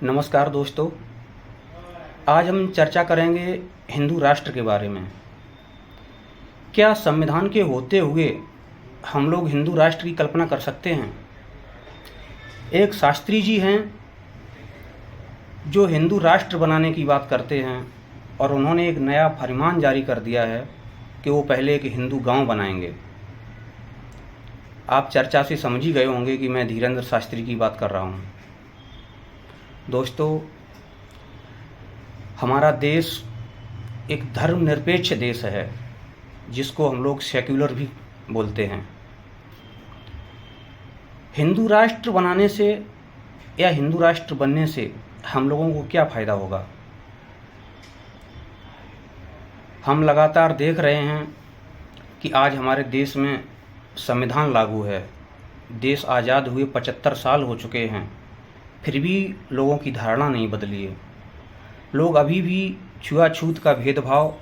नमस्कार दोस्तों। आज हम चर्चा करेंगे हिंदू राष्ट्र के बारे में। क्या संविधान के होते हुए हम लोग हिंदू राष्ट्र की कल्पना कर सकते हैं? एक शास्त्री जी हैं जो हिंदू राष्ट्र बनाने की बात करते हैं और उन्होंने एक नया फरमान जारी कर दिया है कि वो पहले एक हिंदू गांव बनाएंगे। आप चर्चा से समझ ही गए होंगे कि मैं धीरेंद्र शास्त्री की बात कर रहा हूँ। दोस्तों, हमारा देश एक धर्मनिरपेक्ष देश है जिसको हम लोग सेक्युलर भी बोलते हैं। हिंदू राष्ट्र बनाने से या हिंदू राष्ट्र बनने से हम लोगों को क्या फ़ायदा होगा? हम लगातार देख रहे हैं कि आज हमारे देश में संविधान लागू है। देश आज़ाद हुए 75 साल हो चुके हैं, फिर भी लोगों की धारणा नहीं बदली है। लोग अभी भी छुआछूत का भेदभाव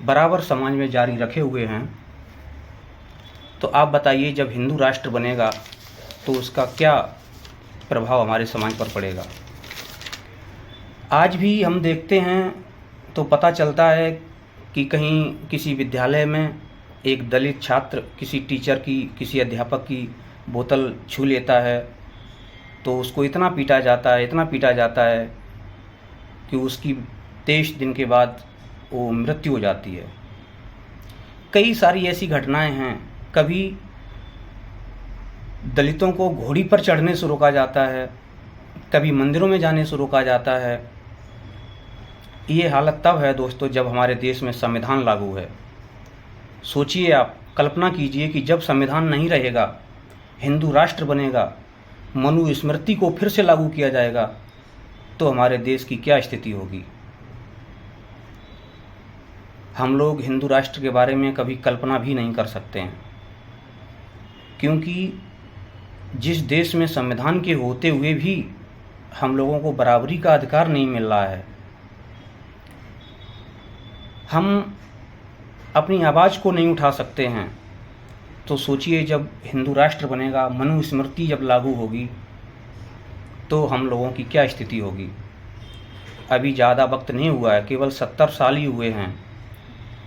बराबर समाज में जारी रखे हुए हैं। तो आप बताइए, जब हिंदू राष्ट्र बनेगा तो उसका क्या प्रभाव हमारे समाज पर पड़ेगा? आज भी हम देखते हैं तो पता चलता है कि कहीं किसी विद्यालय में एक दलित छात्र किसी टीचर की, किसी अध्यापक की बोतल छू लेता है तो उसको इतना पीटा जाता है कि उसकी 23 दिन के बाद वो मृत्यु हो जाती है। कई सारी ऐसी घटनाएं हैं। कभी दलितों को घोड़ी पर चढ़ने से रोका जाता है, कभी मंदिरों में जाने से रोका जाता है। ये हालत तब है दोस्तों जब हमारे देश में संविधान लागू है। सोचिए, आप कल्पना कीजिए कि जब संविधान नहीं रहेगा, हिंदू राष्ट्र बनेगा, मनुस्मृति को फिर से लागू किया जाएगा, तो हमारे देश की क्या स्थिति होगी? हम लोग हिंदू राष्ट्र के बारे में कभी कल्पना भी नहीं कर सकते हैं, क्योंकि जिस देश में संविधान के होते हुए भी हम लोगों को बराबरी का अधिकार नहीं मिल रहा है, हम अपनी आवाज़ को नहीं उठा सकते हैं, तो सोचिए जब हिंदू राष्ट्र बनेगा, मनुस्मृति जब लागू होगी, तो हम लोगों की क्या स्थिति होगी? अभी ज़्यादा वक्त नहीं हुआ है, केवल 70 साल ही हुए हैं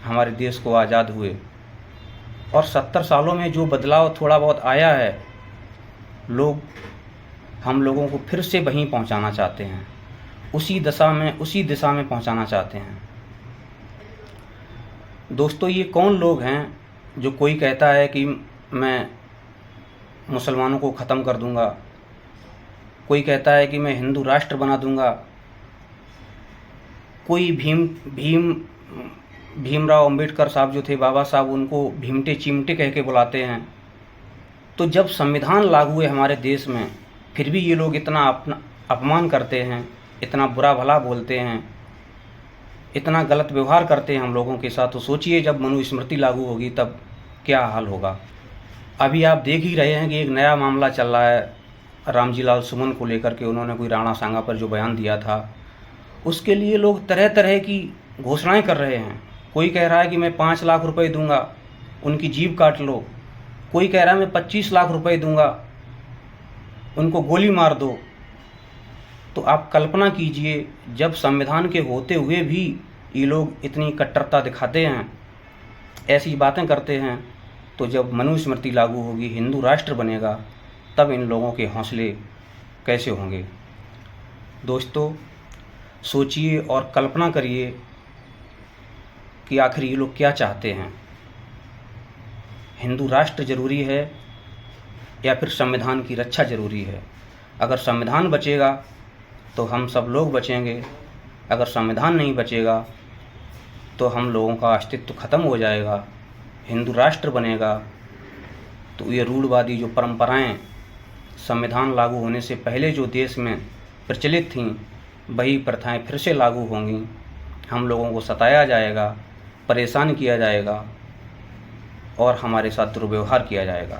हमारे देश को आज़ाद हुए, और 70 सालों में जो बदलाव थोड़ा बहुत आया है, लोग हम लोगों को फिर से वहीं पहुंचाना चाहते हैं, उसी दिशा में पहुंचाना चाहते हैं। दोस्तों, ये कौन लोग हैं जो कोई कहता है कि मैं मुसलमानों को ख़त्म कर दूंगा, कोई कहता है कि मैं हिंदू राष्ट्र बना दूंगा, कोई भीमराव अंबेडकर साहब जो थे, बाबा साहब, उनको भीमटे चिमटे कह के बुलाते हैं। तो जब संविधान लागू है हमारे देश में, फिर भी ये लोग इतना अपना अपमान करते हैं, इतना बुरा भला बोलते हैं, इतना गलत व्यवहार करते हैं हम लोगों के साथ। तो सोचिए जब मनुस्मृति लागू होगी तब क्या हाल होगा। अभी आप देख ही रहे हैं कि एक नया मामला चल रहा है रामजी लाल सुमन को लेकर के। उन्होंने कोई राणा सांगा पर जो बयान दिया था, उसके लिए लोग तरह तरह की घोषणाएं कर रहे हैं। कोई कह रहा है कि मैं 5 लाख रुपए दूंगा, उनकी जीभ काट लो। कोई कह रहा है मैं 25 लाख रुपए दूंगा, उनको गोली मार दो। तो आप कल्पना कीजिए, जब संविधान के होते हुए भी ये लोग इतनी कट्टरता दिखाते हैं, ऐसी बातें करते हैं, तो जब मनुस्मृति लागू होगी, हिंदू राष्ट्र बनेगा, तब इन लोगों के हौसले कैसे होंगे? दोस्तों, सोचिए और कल्पना करिए कि आखिर ये लोग क्या चाहते हैं। हिंदू राष्ट्र जरूरी है या फिर संविधान की रक्षा जरूरी है? अगर संविधान बचेगा तो हम सब लोग बचेंगे, अगर संविधान नहीं बचेगा तो हम लोगों का अस्तित्व खत्म हो जाएगा। हिंदू राष्ट्र बनेगा तो ये रूढ़वादी जो परंपराएं संविधान लागू होने से पहले जो देश में प्रचलित थीं, वही प्रथाएं फिर से लागू होंगी। हम लोगों को सताया जाएगा, परेशान किया जाएगा और हमारे साथ दुर्व्यवहार किया जाएगा।